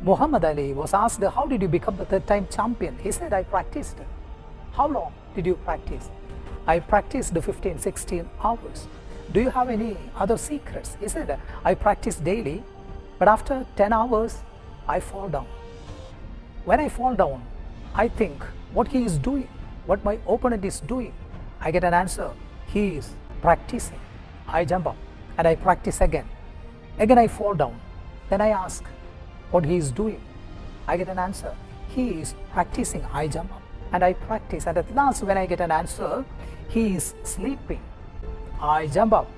Muhammad Ali was asked, how did you become the third-time champion? He said, I practiced. How long did you practice? I practiced 15, 16 hours. Do you have any other secrets? He said, I practice daily, but after 10 hours, I fall down. When I fall down, I think what he is doing, what my opponent is doing. I get an answer. He is practicing. I jump up and I practice again. Again I fall down. Then I ask what he is doing. I get an answer. He is practicing. I jump up and I practice. And at last when I get an answer, he is sleeping. I jump up.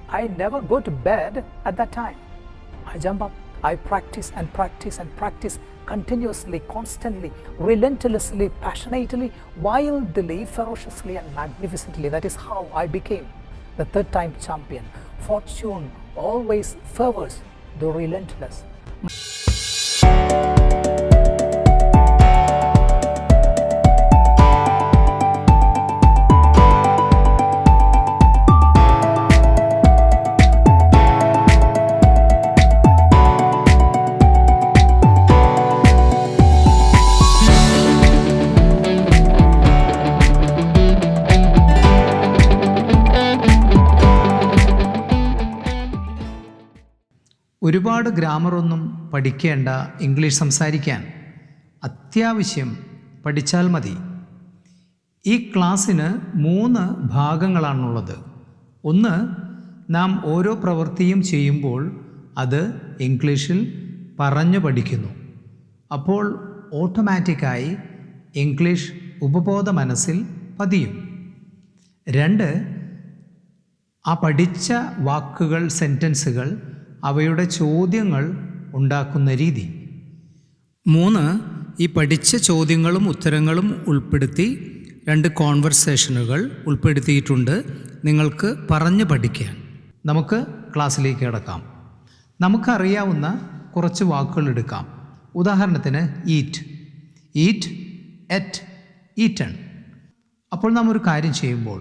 I never go to bed at that time. I jump up. I practice and practice and practice continuously, constantly, relentlessly, passionately, wildly, ferociously and magnificently. That is how I became the third-time champion. Fortune always favors the relentless. ഒരുപാട് ഗ്രാമറൊന്നും പഠിക്കേണ്ട English സംസാരിക്കാൻ അത്യാവശ്യം പഠിച്ചാൽ മതി. ഈ ക്ലാസ്സിന് 3 ഭാഗങ്ങളാണുള്ളത്. ഒന്ന്, നാം ഓരോ പ്രവൃത്തിയും ചെയ്യുമ്പോൾ അത് ഇംഗ്ലീഷിൽ പറഞ്ഞു പഠിക്കുന്നു. അപ്പോൾ ഓട്ടോമാറ്റിക്കായി ഇംഗ്ലീഷ് ഉപബോധ മനസ്സിൽ പതിയും. 2, ആ പഠിച്ച വാക്കുകൾ, സെൻറ്റൻസുകൾ, അവയുടെ ചോദ്യങ്ങൾ ഉണ്ടാക്കുന്ന രീതി. 3, ഈ പഠിച്ച ചോദ്യങ്ങളും ഉത്തരങ്ങളും ഉൾപ്പെടുത്തി 2 കോൺവെർസേഷനുകൾ ഉൾപ്പെടുത്തിയിട്ടുണ്ട് നിങ്ങൾക്ക് പറഞ്ഞു പഠിക്കാൻ. നമുക്ക് ക്ലാസ്സിലേക്ക് കിടക്കാം. നമുക്കറിയാവുന്ന കുറച്ച് വാക്കുകൾ എടുക്കാം. ഉദാഹരണത്തിന് ഈറ്റ്, എറ്റ്, ഈറ്റൺ. അപ്പോൾ നാം ഒരു കാര്യം ചെയ്യുമ്പോൾ,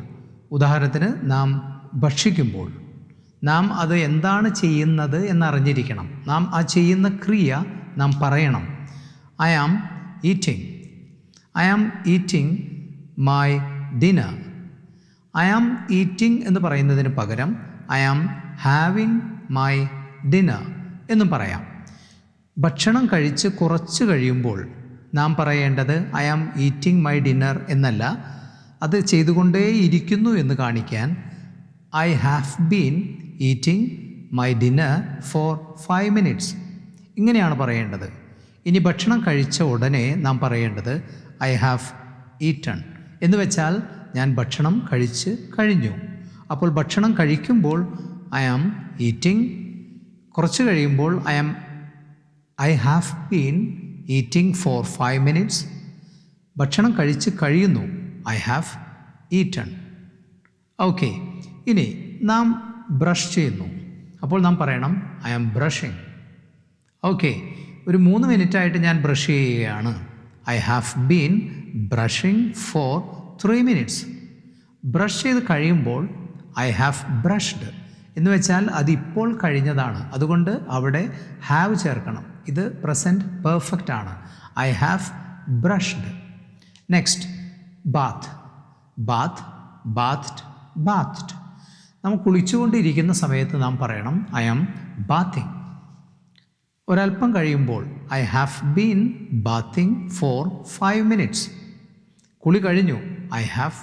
ഉദാഹരണത്തിന് നാം ഭക്ഷിക്കുമ്പോൾ, നാം അത് എന്താണ് ചെയ്യുന്നത് എന്നറിഞ്ഞിരിക്കണം. നാം ആ ചെയ്യുന്ന ക്രിയ നാം പറയണം. I am eating my dinner. I am eating എന്ന് പറയുന്നതിന് പകരം I am having my dinner എന്നും പറയാം. ഭക്ഷണം കഴിച്ച് കുറച്ച് കഴിയുമ്പോൾ നാം പറയേണ്ടത് I am eating my dinner എന്നല്ല, അത് ചെയ്തുകൊണ്ടേയിരിക്കുന്നു എന്ന് കാണിക്കാൻ I have been eating my dinner for 5 minutes. ഇങ്ങനെയാണ് പറയേണ്ടത്. ഇനി ഭക്ഷണം കഴിച്ച ഉടനെ നാം പറയേണ്ടത് ഐ ഹാവ് ഈറ്റൺ എന്ന് വെച്ചാൽ ഞാൻ ഭക്ഷണം കഴിച്ച് കഴിഞ്ഞു. അപ്പോൾ ഭക്ഷണം കഴിക്കുമ്പോൾ ഐ ആം ഈറ്റിംഗ്, കുറച്ച് കഴിയുമ്പോൾ I have been eating for 5 minutes. ഭക്ഷണം കഴിച്ച് കഴിയുന്നു, ഐ ഹാവ് ഈറ്റൺ. ഓക്കെ, ഇനി നാം ബ്രഷ് ചെയ്യുന്നു. അപ്പോൾ നാം പറയണം ഐ ആം ബ്രഷിങ്. ഓക്കെ, ഒരു 3 മിനിറ്റായിട്ട് ഞാൻ ബ്രഷ് ചെയ്യുകയാണ്. I have been brushing for 3 minutes. Brush ചെയ്ത് കഴിയുമ്പോൾ ഐ ഹാവ് ബ്രഷ്ഡ് എന്ന് വെച്ചാൽ അതിപ്പോൾ കഴിഞ്ഞതാണ്. അതുകൊണ്ട് അവിടെ ഹാവ് ചേർക്കണം. ഇത് പ്രസൻറ്റ് പെർഫെക്റ്റ് ആണ്. I have brushed. നെക്സ്റ്റ്, ബാത്ത്ഡ്. നാം കുളിച്ചുകൊണ്ടിരിക്കുന്ന സമയത്ത് നാം പറയണം ഐ ആം ബാത്തിങ്. ഒരല്പം കഴിയുമ്പോൾ I have been bathing for 5 minutes. കുളി കഴിഞ്ഞു, I have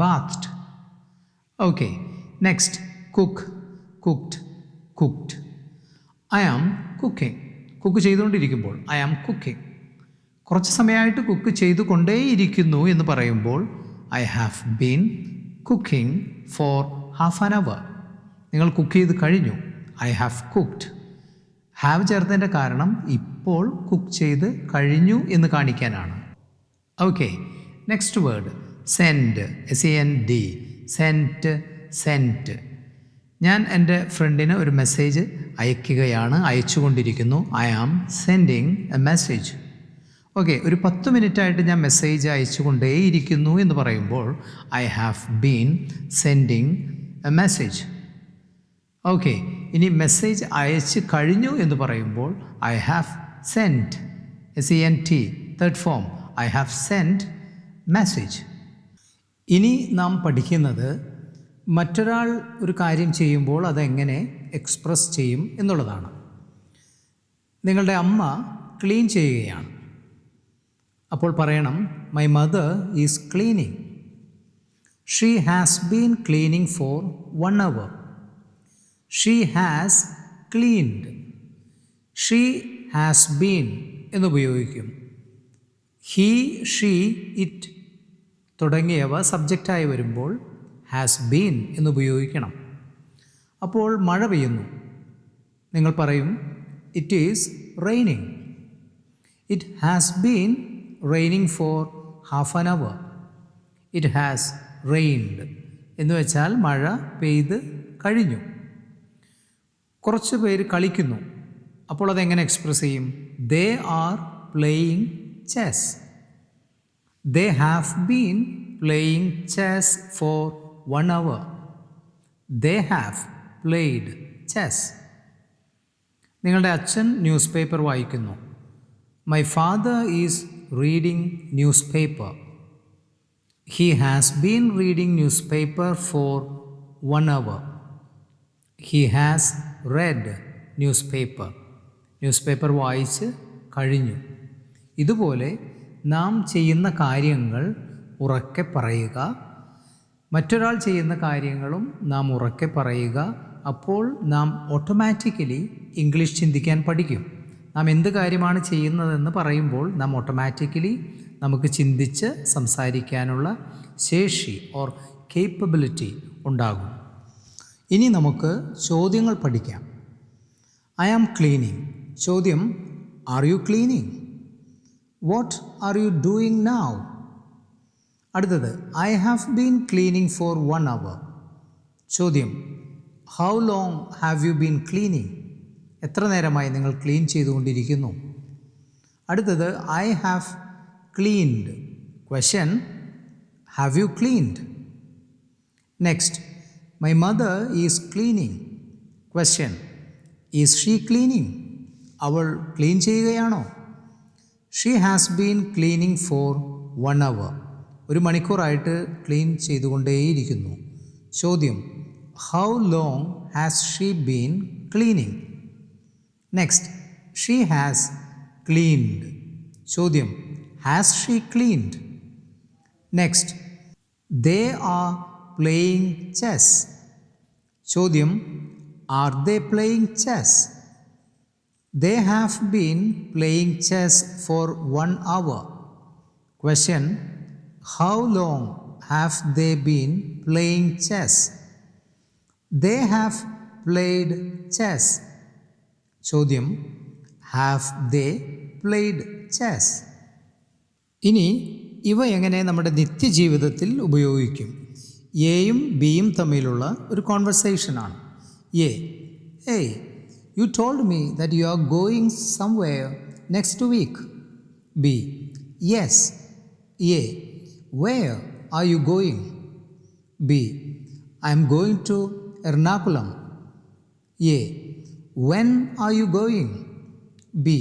bathed. Okay, next, cooked. I am cooking. Cook ചെയ്തുകൊണ്ടിരിക്കുമ്പോൾ ഐ ആം കുക്കിംഗ്. കുറച്ച് സമയമായിട്ട് കുക്ക് ചെയ്തുകൊണ്ടേയിരിക്കുന്നു എന്ന് പറയുമ്പോൾ I have been cooking for half an hour. നിങ്ങൾ കുക്ക് ചെയ്ത് കഴിഞ്ഞു, ഐ ഹാവ് കുക്ക്ഡ്. ഹാവ് ചേർത്തതിൻ്റെ കാരണം ഇപ്പോൾ കുക്ക് ചെയ്ത് കഴിഞ്ഞു എന്ന് കാണിക്കാനാണ്. Okay, next word send, SEND, sent. ഞാൻ എൻ്റെ ഫ്രണ്ടിന് ഒരു മെസ്സേജ് അയക്കുകയാണ്, അയച്ചുകൊണ്ടിരിക്കുന്നു. I am sending a message. Okay, ഒരു 10 മിനിറ്റായിട്ട് ഞാൻ മെസ്സേജ് അയച്ചുകൊണ്ടേയിരിക്കുന്നു എന്ന് പറയുമ്പോൾ I have been sending a message. Okay, ഇനി മെസ്സേജ് അയച്ച് കഴിഞ്ഞു എന്ന് പറയുമ്പോൾ I have sent, S-E-N-T, third form, I have sent message. ഇനി നാം പഠിക്കുന്നത് മറ്റൊരാൾ ഒരു കാര്യം ചെയ്യുമ്പോൾ അതെങ്ങനെ എക്സ്പ്രസ് ചെയ്യും എന്നുള്ളതാണ്. നിങ്ങളുടെ അമ്മ ക്ലീൻ ചെയ്യുകയാണ്. അപ്പോൾ പറയണം, my mother is cleaning. She has been cleaning for 1 hour. She has cleaned. She has been എന്നുപയോഗിക്കും. ഹീ, ഷീ, ഇറ്റ് തുടങ്ങിയവ സബ്ജക്റ്റായി വരുമ്പോൾ ഹാസ് ബീൻ എന്നുപയോഗിക്കണം. അപ്പോൾ മഴ പെയ്യുന്നു. നിങ്ങൾ പറയും, it is raining. It has been raining for half an hour. It has rained എന്ന് വെച്ചാൽ മഴ പെയ്ത് കഴിഞ്ഞു. കുറച്ച് പേര് കളിക്കുന്നു. അപ്പോൾ അതെങ്ങനെ എക്സ്പ്രസ് ചെയ്യും? They are playing chess. They have been playing chess for 1 hour. They have played chess. നിങ്ങളുടെ അച്ഛൻ ന്യൂസ് പേപ്പർ വായിക്കുന്നു. My father is reading newspaper. He has been reading newspaper for 1 hour. He has read newspaper. Newspaper വായിച്ച് കഴിഞ്ഞു. ഇതുപോലെ നാം ചെയ്യുന്ന കാര്യങ്ങൾ ഉറക്കെ പറയുക. മറ്റൊരാൾ ചെയ്യുന്ന കാര്യങ്ങളും നാം ഉറക്കെ പറയുക. അപ്പോൾ നാം ഓട്ടോമാറ്റിക്കലി ഇംഗ്ലീഷ് ചിന്തിക്കാൻ പഠിക്കും. നാം എന്ത് കാര്യമാണ് ചെയ്യുന്നതെന്ന് പറയുമ്പോൾ നാം ഓട്ടോമാറ്റിക്കലി നമുക്ക് ചിന്തിച്ച് സംസാരിക്കാനുള്ള ശേഷി ഓർ കേപ്പബിലിറ്റി ഉണ്ടാകും. ഇനി നമുക്ക് ചോദ്യങ്ങൾ പഠിക്കാം. I am cleaning. ചോദ്യം, are you cleaning? What are you doing now? അടുത്തത്, I have been cleaning for 1 hour. ചോദ്യം, how long have you been cleaning? എത്ര നേരമായി നിങ്ങൾ ക്ലീൻ ചെയ്തുകൊണ്ടിരിക്കുന്നു? അടുത്തത്, I have cleaned. Question, have you cleaned? Next, my mother is cleaning. Question, is she cleaning? അവൾ clean ചെയ്യുകയാണോ? She has been cleaning for 1 hour. 1 മണിക്കൂറായിട്ട് clean ചെയ്തുകൊണ്ടേയിരിക്കുന്നു. ചോദ്യം, how long has she been cleaning? Next, she has cleaned. ചോദ്യം, has she cleaned? Next, they are playing chess. ചോദ്യം, are they playing chess? They have been playing chess for 1 hour. Question, how long have they been playing chess? They have played chess. ചോദ്യം, have they played chess? ഇനി ഇവ എങ്ങനെ നമ്മുടെ നിത്യജീവിതത്തിൽ ഉപയോഗിക്കും? എയും ബിയും തമ്മിലുള്ള ഒരു കോൺവെർസേഷനാണ്. A, hey, you told me that you are going somewhere next week. B, yes. A, where are you going? B, I am going to Ernakulam. A, when are you going? B,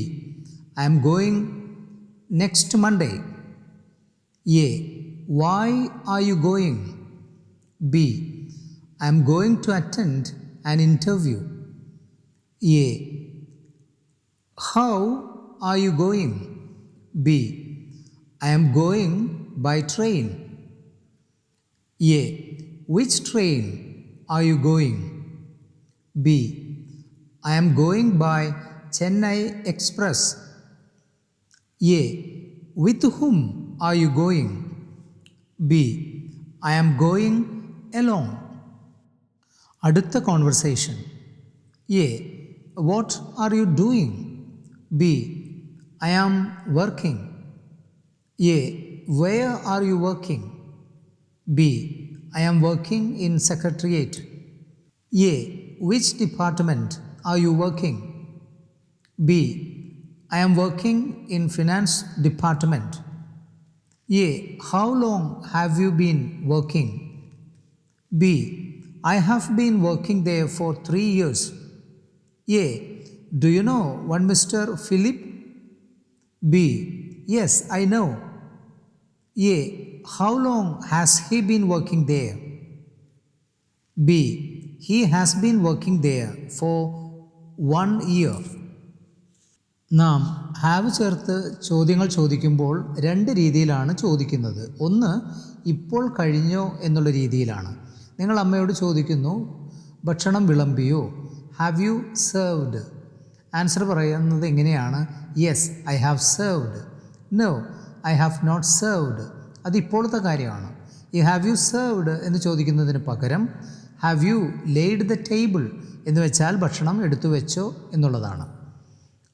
I am going next Monday. A, why are you going? B, I am going to attend an interview. A, how are you going? B, I am going by train. A, which train are you going? B, I am going by Chennai Express. A, with whom are you going? B, I am going alone. അടുത്ത conversation. A, what are you doing? B, I am working. A, where are you working? B, I am working in secretariat. A, which department are you working? B, I am working in finance department. A, how long have you been working? B, I have been working there for 3 years. A, do you know one Mr. Philip? B. Yes, I know. A. How long has he been working there? B. He has been working there for 1 year. നാം have ചേർത്ത് ചോദ്യങ്ങൾ ചോദിക്കുമ്പോൾ രണ്ട് രീതിയിലാണ് ചോദിക്കുന്നത്. ഒന്ന്, ഇപ്പോൾ കഴിഞ്ഞോ എന്നുള്ള രീതിയിലാണ്. നിങ്ങൾ അമ്മയോട് ചോദിക്കുന്നു, ഭക്ഷണം വിളമ്പിയോ? Have you served? ആൻസർ പറയുന്നത് എങ്ങനെയാണ്? Yes, I have served. No, I have not served. അത് ഇപ്പോഴത്തെ കാര്യമാണ്. ഈ ഹാവ് യു സെർവ്ഡ് എന്ന് ചോദിക്കുന്നതിന് പകരം have you laid the table എന്ന് വെച്ചാൽ ഭക്ഷണം എടുത്തു വെച്ചോ എന്നുള്ളതാണ്.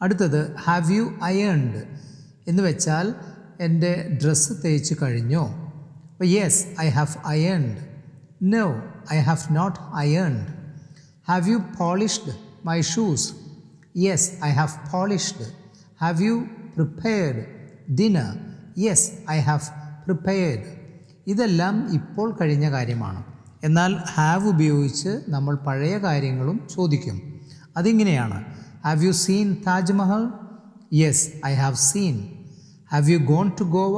അടുത്തത് ഹാവ് യു അയേൺഡ് എന്ന് വെച്ചാൽ എൻ്റെ ഡ്രസ്സ് തേച്ച് കഴിഞ്ഞോ? അപ്പോൾ yes, I have ironed. No, I have not ironed. Have you polished my shoes? Yes, I have polished. Have you prepared dinner? Yes, I have prepared. ഇതെല്ലാം ഇപ്പോൾ കഴിഞ്ഞ കാര്യമാണ്. എന്നാൽ ഹാവ് ഉപയോഗിച്ച് നമ്മൾ പഴയ കാര്യങ്ങളും ചോദിക്കും. അതിങ്ങനെയാണ്: have you seen Taj Mahal? Yes, I have seen. Have you gone to Goa?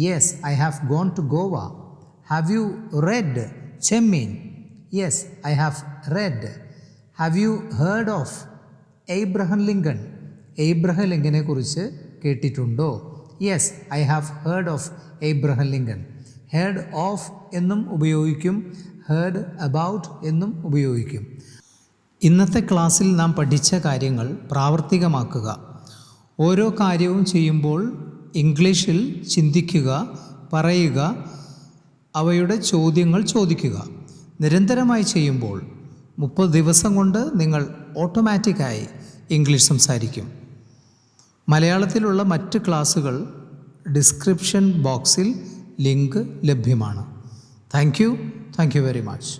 Yes, I have gone to Goa. Have you read Chemmeen? Yes, I have read. Have you heard of Abraham Lincoln? Abraham ലിങ്കനെ കുറിച്ച് കേട്ടിട്ടുണ്ടോ? Yes, I have heard of Abraham Lincoln. Heard of എന്നും ഉപയോഗിക്കും, heard about എന്നും ഉപയോഗിക്കും. ഇന്നത്തെ ക്ലാസ്സിൽ നാം പഠിച്ച കാര്യങ്ങൾ പ്രാവർത്തികമാക്കുക. ഓരോ കാര്യവും ചെയ്യുമ്പോൾ ഇംഗ്ലീഷിൽ ചിന്തിക്കുക, പറയുക, അവയുടെ ചോദ്യങ്ങൾ ചോദിക്കുക. നിരന്തരമായി ചെയ്യുമ്പോൾ 30 ദിവസം കൊണ്ട് നിങ്ങൾ ഓട്ടോമാറ്റിക്കായി ഇംഗ്ലീഷ് സംസാരിക്കും. മലയാളത്തിലുള്ള മറ്റ് ക്ലാസ്സുകൾ ഡിസ്ക്രിപ്ഷൻ ബോക്സിൽ ലിങ്ക് ലഭ്യമാണ്. Thank you very much.